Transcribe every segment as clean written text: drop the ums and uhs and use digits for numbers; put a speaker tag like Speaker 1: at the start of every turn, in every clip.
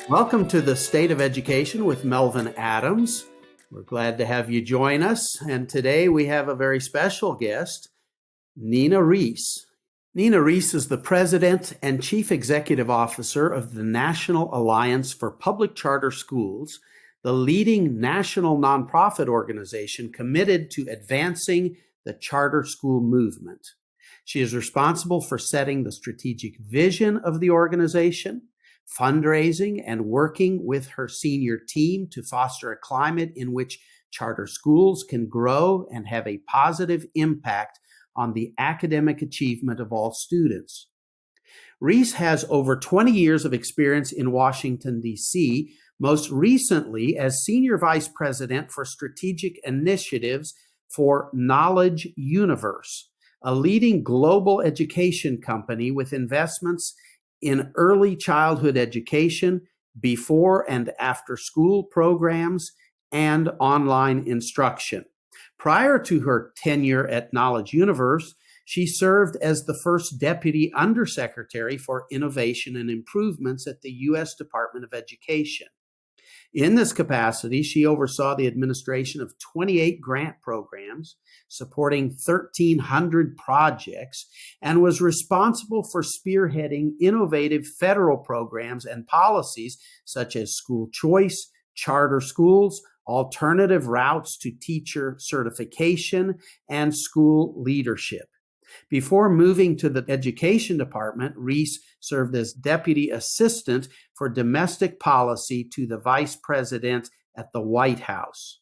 Speaker 1: Welcome to the State of Education with Melvin Adams. We're glad to have you join us. And today we have a very special guest, Nina Rees. Nina Rees is the President and Chief Executive Officer of the National Alliance for Public Charter Schools, the leading national nonprofit organization committed to advancing the charter school movement. She is responsible for setting the strategic vision of the organization, fundraising, and working with her senior team to foster a climate in which charter schools can grow and have a positive impact on the academic achievement of all students. Rees has over 20 years of experience in Washington, D.C., most recently as Senior Vice President for Strategic Initiatives for Knowledge Universe, a leading global education company with investments in early childhood education, before and after school programs, and online instruction. Prior to her tenure at Knowledge Universe, she served as the first Deputy Undersecretary for Innovation and Improvements at the U.S. Department of Education. In this capacity, she oversaw the administration of 28 grant programs, supporting 1,300 projects, and was responsible for spearheading innovative federal programs and policies such as school choice, charter schools, alternative routes to teacher certification, and school leadership. Before moving to the Education Department, Rees served as Deputy Assistant for Domestic Policy to the Vice President at the White House.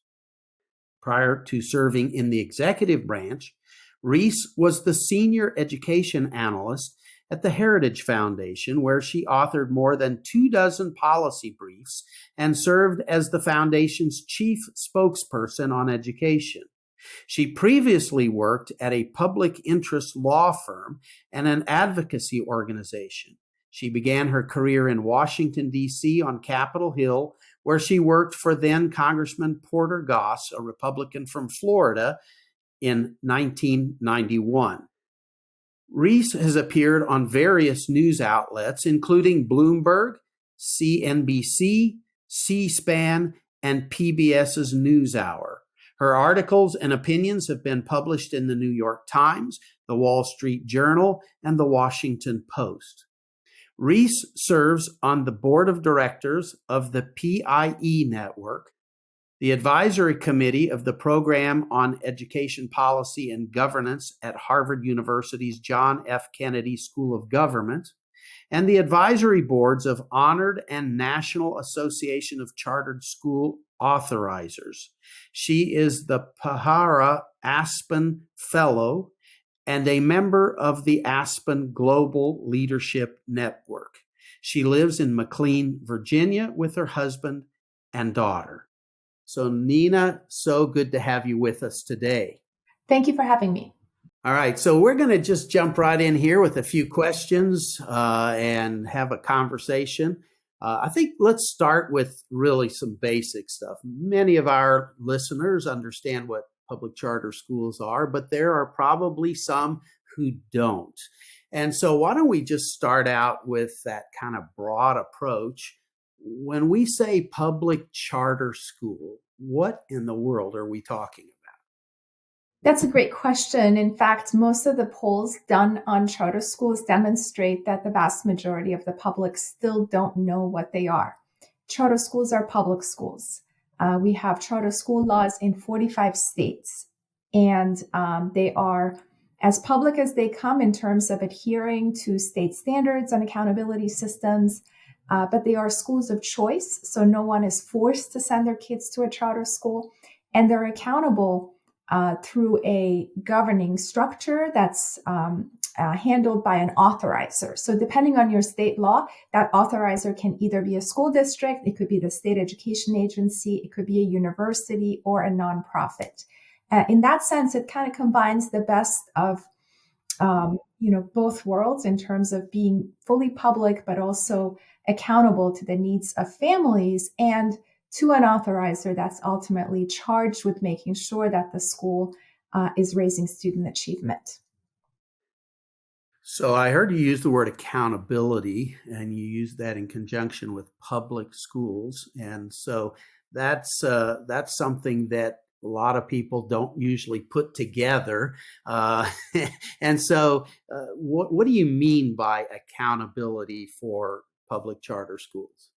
Speaker 1: Prior to serving in the executive branch, Rees was the Senior Education Analyst at the Heritage Foundation, where she authored more than 24 policy briefs and served as the foundation's chief spokesperson on education. She previously worked at a public interest law firm and an advocacy organization. She began her career in Washington, D.C. on Capitol Hill, where she worked for then Congressman Porter Goss, a Republican from Florida, in 1991. Rees has appeared on various news outlets, including Bloomberg, CNBC, C-SPAN, and PBS's NewsHour. Her articles and opinions have been published in the New York Times, the Wall Street Journal, and the Washington Post. Rees serves on the board of directors of the PIE Network, the advisory committee of the Program on Education Policy and Governance at Harvard University's John F. Kennedy School of Government, and the advisory boards of Honored and National Association of Chartered School Authorizers. She is the Pahara Aspen Fellow and a member of the Aspen Global Leadership Network. She lives in McLean, Virginia, with her husband and daughter. So, Nina, so good to have you with us today.
Speaker 2: Thank you for having me.
Speaker 1: All right, so we're going to just jump right in here with a few questions and have a conversation. I think let's start with really some basic stuff. Many of our listeners understand what public charter schools are, but there are probably some who don't. And so why don't we just start out with that kind of broad approach. When we say public charter school, what in the world are we talking about?
Speaker 2: That's a great question. In fact, most of the polls done on charter schools demonstrate that the vast majority of the public still don't know what they are. Charter schools are public schools. We have charter school laws in 45 states, and they are as public as they come in terms of adhering to state standards and accountability systems, but they are schools of choice, so no one is forced to send their kids to a charter school, and they're accountable through a governing structure that's handled by an authorizer. So depending on your state law, that authorizer can either be a school district, it could be the state education agency, it could be a university or a nonprofit. In that sense, it kind of combines the best of both worlds in terms of being fully public, but also accountable to the needs of families and to an authorizer that's ultimately charged with making sure that the school is raising student achievement.
Speaker 1: So I heard you use the word accountability, and you use that in conjunction with public schools, and so that's something that a lot of people don't usually put together. Uh, and so, what do you mean by accountability for public charter schools?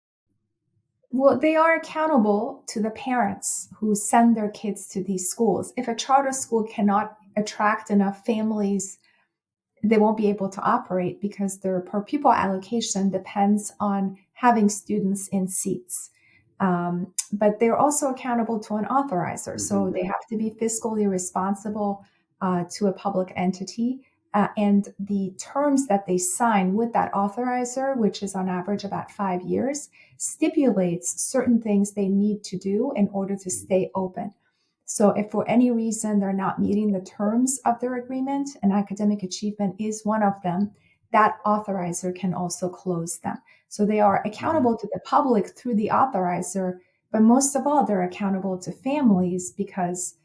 Speaker 2: Well, they are accountable to the parents who send their kids to these schools. If a charter school cannot attract enough families, they won't be able to operate because their per pupil allocation depends on having students in seats. But they're also accountable to an authorizer. So
Speaker 1: Hmm.
Speaker 2: they have to be fiscally responsible to a public entity. And the terms that they sign with that authorizer, which is on average about 5 years, stipulates certain things they need to do in order to stay open. So if for any reason they're not meeting the terms of their agreement, and academic achievement is one of them, that authorizer can also close them. So they are
Speaker 1: Hmm.
Speaker 2: accountable to the public through the authorizer, but most of all, they're accountable to families because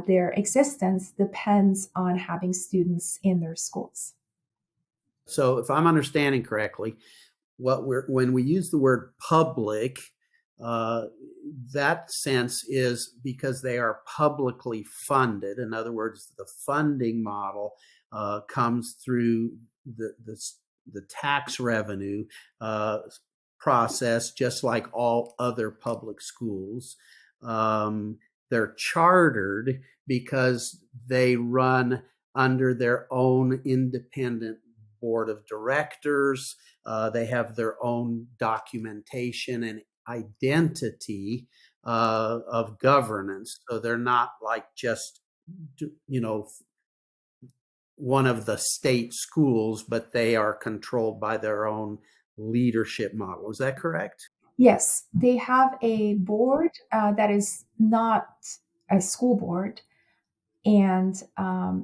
Speaker 2: their existence depends on having students in their schools.
Speaker 1: So, if I'm understanding correctly, when we use the word public, uh, that sense is because they are publicly funded. In other words, the funding model comes through the, the the tax revenue uh, process, just like all other public schools. Um, they're chartered because they run under their own independent board of directors. They have their own documentation and identity of governance. So they're not like just, you know, one of the state schools, but they are controlled by their own leadership model. Is that correct?
Speaker 2: Yes, they have a board that is not a school board. And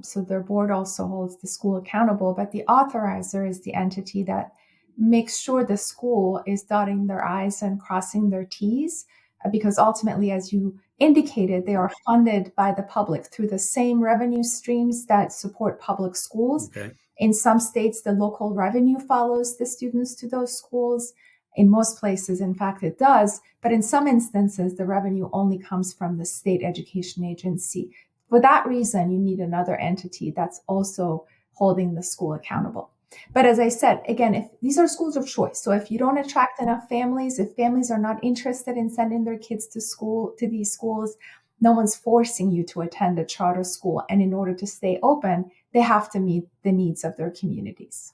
Speaker 2: so their board also holds the school accountable, but the authorizer is the entity that makes sure the school is dotting their I's and crossing their T's, because ultimately, as you indicated, they are funded by the public through the same revenue streams that support public schools.
Speaker 1: Okay.
Speaker 2: In some states, the local revenue follows the students to those schools. In most places, in fact, it does. But in some instances, the revenue only comes from the state education agency. For that reason, you need another entity that's also holding the school accountable. But as I said, again, if these are schools of choice, so if you don't attract enough families, if families are not interested in sending their kids to school, to these schools, no one's forcing you to attend a charter school. And in order to stay open, they have to meet the needs of their communities.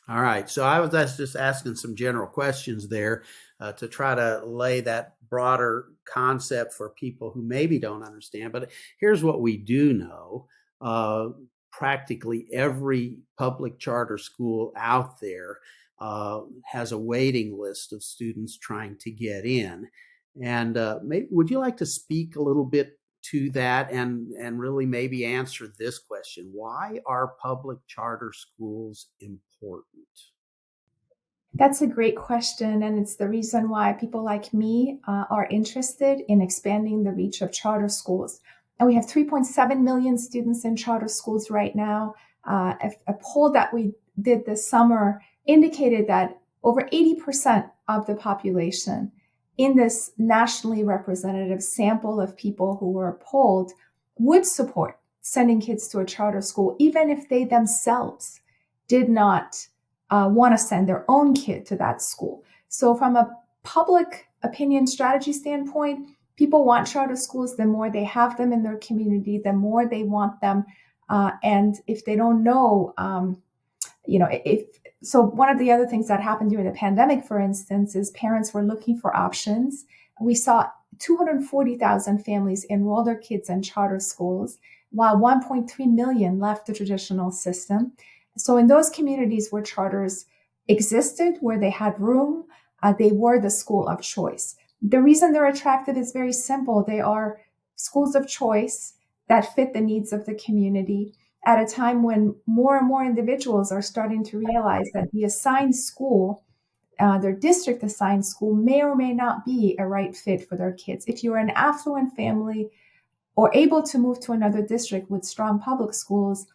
Speaker 1: All right. So I was just asking some general questions there to try to lay that broader concept for people who maybe don't understand. But here's what we do know. Uh, Practically every public charter school out there has a waiting list of students trying to get in. And maybe, would you like to speak a little bit to that and really maybe answer this question? Why are public charter schools important?
Speaker 2: That's a great question, and it's the reason why people like me are interested in expanding the reach of charter schools. And we have 3.7 million students in charter schools right now. A poll that we did this summer indicated that over 80% of the population in this nationally representative sample of people who were polled would support sending kids to a charter school, even if they themselves did not want to send their own kid to that school. So, from a public opinion strategy standpoint, people want charter schools. The more they have them in their community, the more they want them. And if they don't know, if so, one of the other things that happened during the pandemic, for instance, is parents were looking for options. We saw 240,000 families enroll their kids in charter schools, while 1.3 million left the traditional system. So, in those communities where charters existed, where they had room, they were the school of choice. The reason they're attractive is very simple. They are schools of choice that fit the needs of the community at a time when more and more individuals are starting to realize that the assigned school, their district assigned school, may or may not be a right fit for their kids. If you're an affluent family or able to move to another district with strong public schools,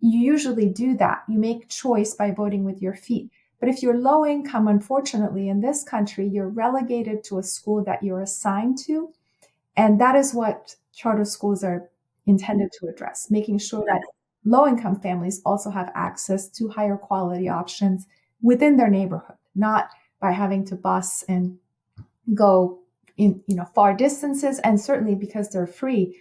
Speaker 2: you usually do that. You make choice by voting with your feet. But if you're low income, unfortunately, in this country, you're relegated to a school that you're assigned to. And that is what charter schools are intended to address, making sure that low income families also have access to higher quality options within their neighborhood, not by having to bus and go in far distances. And certainly because they're free,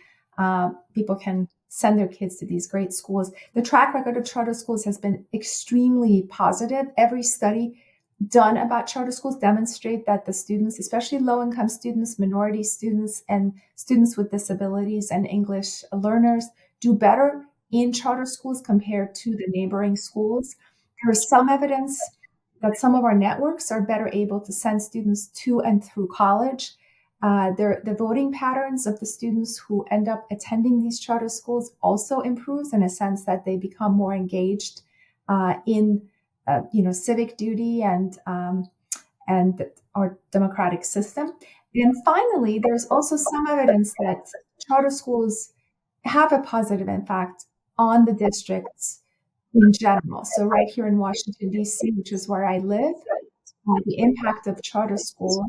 Speaker 2: people can send their kids to these great schools. The track record of charter schools has been extremely positive. Every study done about charter schools demonstrate that the students, especially low-income students, minority students, and students with disabilities and English learners, do better in charter schools compared to the neighboring schools. There is some evidence that some of our networks are better able to send students to and through college. The voting patterns of the students who end up attending these charter schools also improves in a sense that they become more engaged in civic duty and our democratic system. And finally, there's also some evidence that charter schools have a positive impact on the districts in general. So right here in Washington, D.C., which is where I live, the impact of charter schools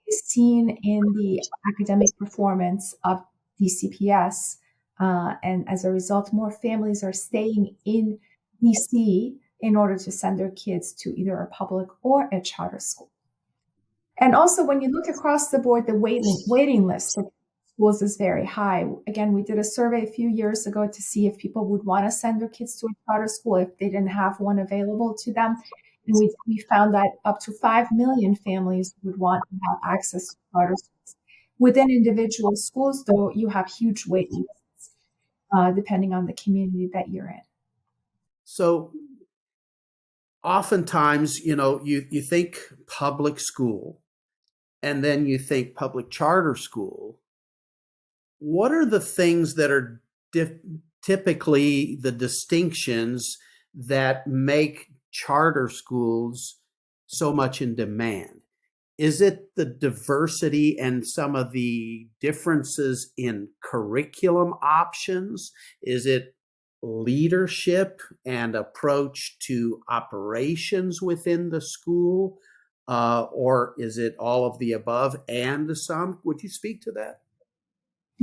Speaker 2: is seen in the academic performance of DCPS. And as a result, more families are staying in DC in order to send their kids to either a public or a charter school. And also, when you look across the board, the waiting list for schools is very high. Again, we did a survey a few years ago to see if people would want to send their kids to a charter school if they didn't have one available to them. And we found that up to 5 million families would want to have access to charter schools. Within individual schools, though, you have huge wait lists, depending on the community that you're in.
Speaker 1: So oftentimes, you think public school and then you think public charter school. What are the things that are typically the distinctions that make charter schools so much in demand? Is it the diversity and some of the differences in curriculum options? Is it leadership and approach to operations within the school? Or is it all of the above and some? Would you speak to that?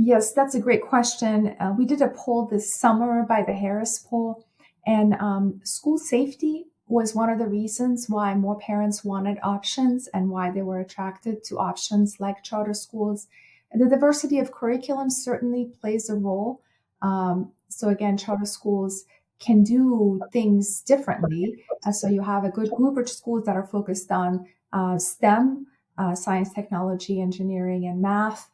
Speaker 2: Yes, that's a great question. We did a poll this summer by the Harris poll, and school safety was one of the reasons why more parents wanted options and why they were attracted to options like charter schools. And the diversity of curriculum certainly plays a role. So again, charter schools can do things differently. So you have a good group of schools that are focused on STEM, science, technology, engineering, and math.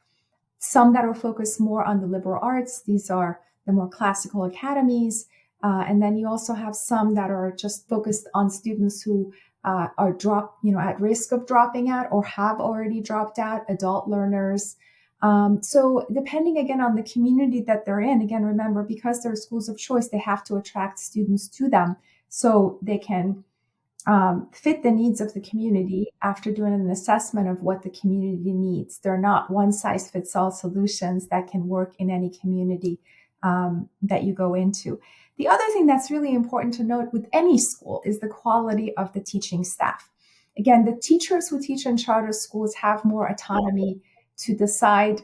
Speaker 2: Some that are focused more on the liberal arts. These are the more classical academies. And then you also have some that are just focused on students who are at risk of dropping out or have already dropped out, adult learners. So depending again on the community that they're in, again, remember, because they're schools of choice, they have to attract students to them so they can fit the needs of the community after doing an assessment of what the community needs. They're not one size fits all solutions that can work in any community that you go into. The other thing that's really important to note with any school is the quality of the teaching staff. Again, the teachers who teach in charter schools have more autonomy to decide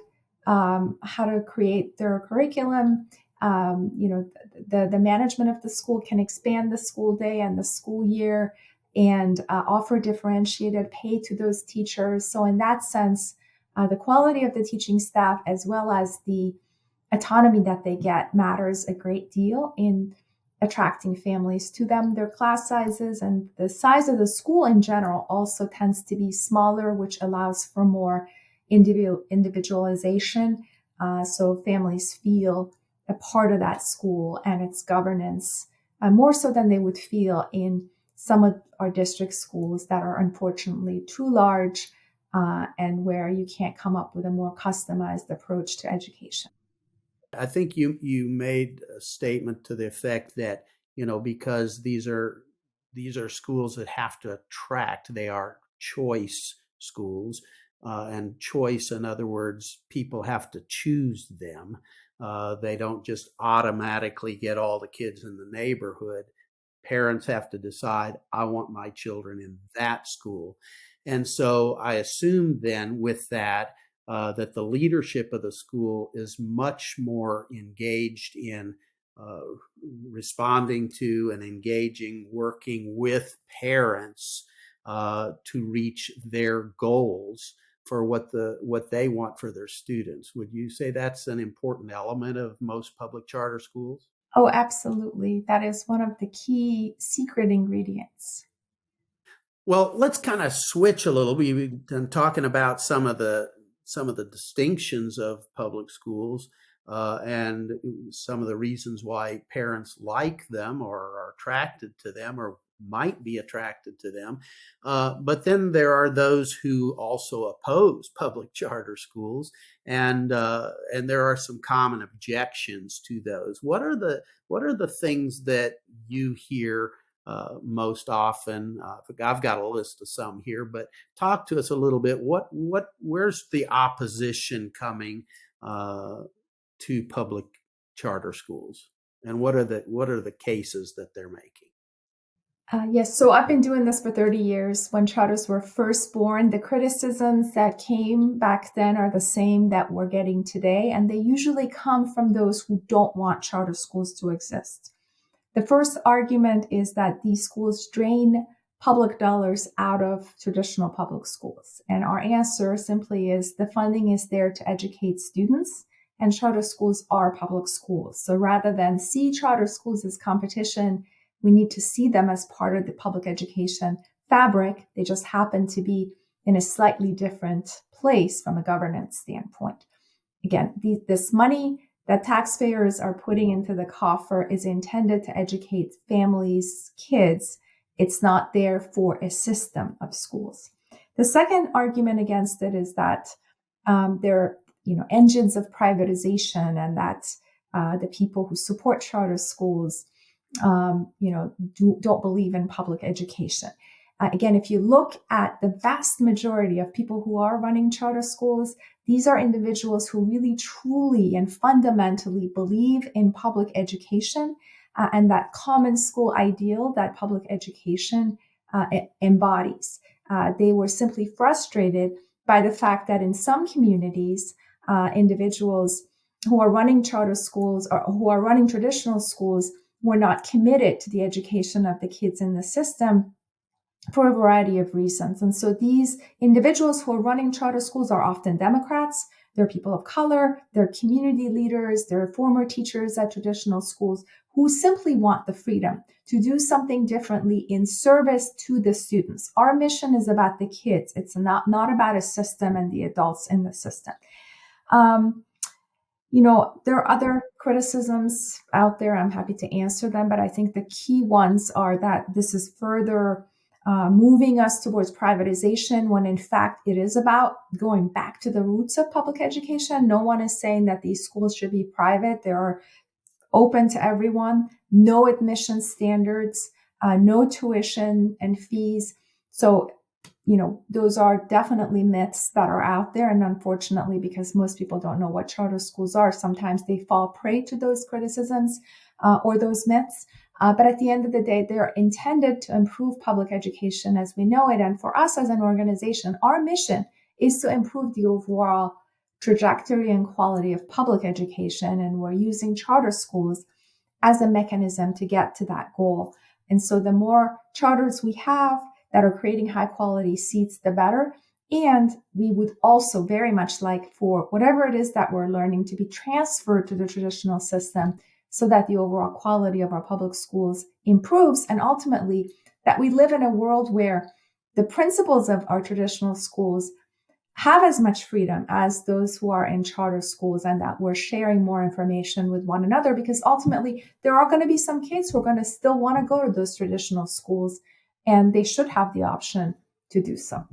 Speaker 2: how to create their curriculum. The management of the school can expand the school day and the school year and offer differentiated pay to those teachers. So in that sense, the quality of the teaching staff as well as the autonomy that they get matters a great deal in attracting families to them. Their class sizes and the size of the school in general also tends to be smaller, which allows for more individualization. So families feel a part of that school and its governance more so than they would feel in some of our district schools that are unfortunately too large and where you can't come up with a more customized approach to education.
Speaker 1: I think you made a statement to the effect that, because these are schools that have to attract, they are choice schools, and choice, in other words, people have to choose them. They don't just automatically get all the kids in the neighborhood. Parents have to decide, I want my children in that school. And so I assume then with that, that the leadership of the school is much more engaged in uh, responding to and engaging, working with parents to reach their goals for what they want for their students. Would you say that's an important element of most public charter schools?
Speaker 2: Oh, absolutely. That is one of the key secret ingredients.
Speaker 1: Well, let's kind of switch a little. We've been talking about some of the distinctions of public schools and some of the reasons why parents like them or are attracted to them or might be attracted to them. But then there are those who also oppose public charter schools, and there are some common objections to those. What are the things that you hear most often? I've got a list of some here, but talk to us a little bit. Where's the opposition coming to public charter schools, and what are the cases that they're making?
Speaker 2: Yes, so I've been doing this for 30 years. When charters were first born, the criticisms that came back then are the same that we're getting today, and they usually come from those who don't want charter schools to exist. The first argument is that these schools drain public dollars out of traditional public schools. And our answer simply is the funding is there to educate students, and charter schools are public schools. So rather than see charter schools as competition, we need to see them as part of the public education fabric. They just happen to be in a slightly different place from a governance standpoint. Again, this money that taxpayers are putting into the coffer is intended to educate families, kids. It's not there for a system of schools. The second argument against it is that there are engines of privatization, and that the people who support charter schools don't believe in public education. Again, if you look at the vast majority of people who are running charter schools, these are individuals who really, truly, and fundamentally believe in public education and that common school ideal that public education embodies. They were simply frustrated by the fact that in some communities, individuals who are running charter schools or who are running traditional schools were not committed to the education of the kids in the system for a variety of reasons. And so these individuals who are running charter schools are often Democrats, they're people of color, they're community leaders, they're former teachers at traditional schools who simply want the freedom to do something differently in service to the students. Our mission is about the kids. It's not about a system and the adults in the system. There are other criticisms out there. I'm happy to answer them, but I think the key ones are that this is further moving us towards privatization when in fact it is about going back to the roots of public education. No one is saying that these schools should be private. They are open to everyone, no admission standards, no tuition and fees. So those are definitely myths that are out there. And unfortunately, because most people don't know what charter schools are, sometimes they fall prey to those criticisms or those myths. But at the end of the day, they're intended to improve public education as we know it. And for us as an organization, our mission is to improve the overall trajectory and quality of public education. And we're using charter schools as a mechanism to get to that goal. And so the more charters we have that are creating high quality seats, the better. And we would also very much like for whatever it is that we're learning to be transferred to the traditional system so that the overall quality of our public schools improves. And ultimately that we live in a world where the principals of our traditional schools have as much freedom as those who are in charter schools, and that we're sharing more information with one another, because ultimately there are going to be some kids who are going to still want to go to those traditional schools, and they should have the option to do so.